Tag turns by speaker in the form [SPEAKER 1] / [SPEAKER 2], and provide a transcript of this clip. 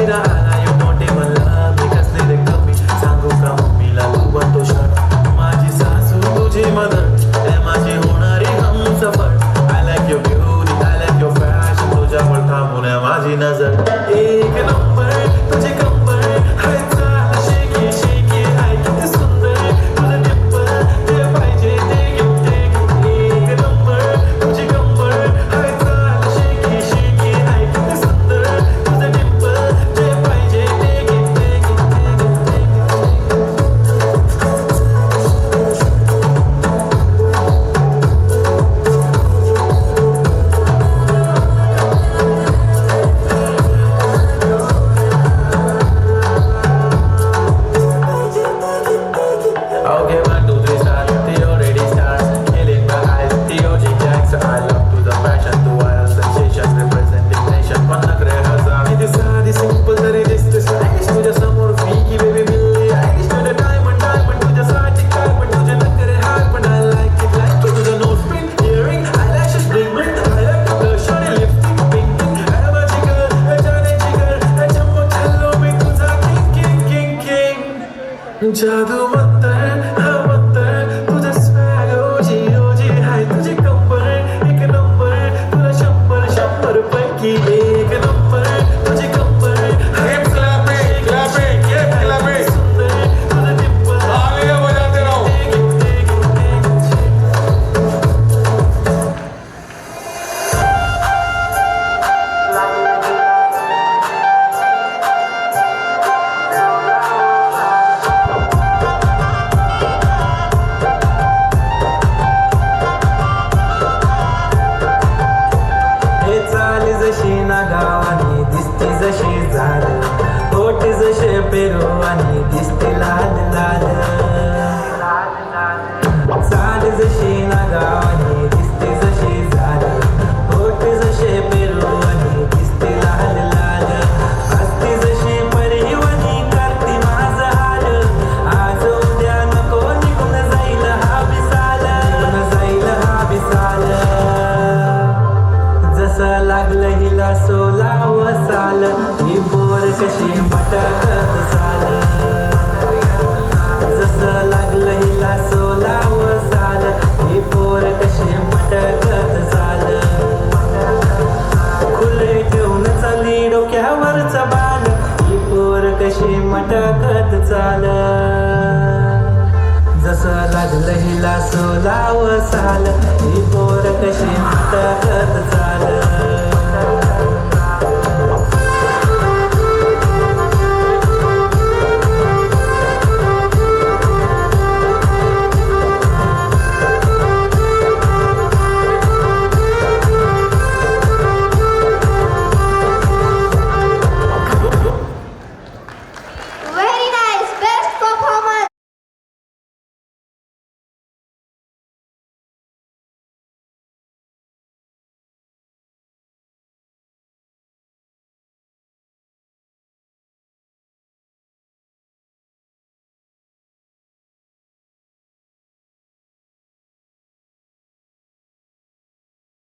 [SPEAKER 1] मीरा आला यो मोठे म्हणला मी कसले रे कमी सांगू का मम्मीला तू बनतो शाळा माझी सासू तुझी मदर ए माझी होणारी Humsafar I like your beauty I like your fashion तुझ्यावर थांबून आहे माझी नजर एक नंबर तुझी कंबर हाय चाल शेकी शेकी हाय किती सुंदर तुझं डिंपल ते पाहिजे ते घेऊन एक नंबर तुझी कंबर हाय चाल शेकी शेकी हाय किती सुंदर तुझं डिंपल ते पाहिजे ते Okay, 1, 2, 3, start. Theo already starts. Killing my eyes. Theo J. Jackson. I love to the fashion, to wild sensation, representing nation. पण नखरे हजार. किती साधी simple तरी दिसते stylish. तुझ्या समोर फिकी baby मिळली Irish. तुझ्या diamond तुझ्यासाठी काय पण तुझे नखरे हाय पण I like it. तुझं nose pin, earring, eyelashes, bling bling. I like the blush आणि lipstick, pink pink. I माझी girl, जाण्याची girl. चमक हॅलो मी तुझा king. जादू मंतर हा मंतर तुझं स्वॅग ओजी ओजी हाय तुझी कंबर एक नंबर तुला 100 पैकी एक नंबर तुझी कंबर हाय सुंदर तुझं डिंपल चाली जशी ना गावानी दिसती जशी झाड होठ जसे पेरू आणि दिसती लाल लाल चाल जशी ना गावानी दिसती जशी झाड होठ जसे पेरू आणि दिसती लाल लाल हसती जशी परिवनी करती माझं हाल आज उद्या नको निघून जाईल हा विसाल जसं लागलं हिला सोलाव साल ही पोर कशी मटकत चाल जसं लागलं हिला सोलाव साल ही पोर कशी मटकत चाल खुले ठेवून चाली डोक्यावरचा बाल ही पोर कशी मटकत चाल जसं लागलं हिला सोलाव साल ही पोर कशी मटकत चाल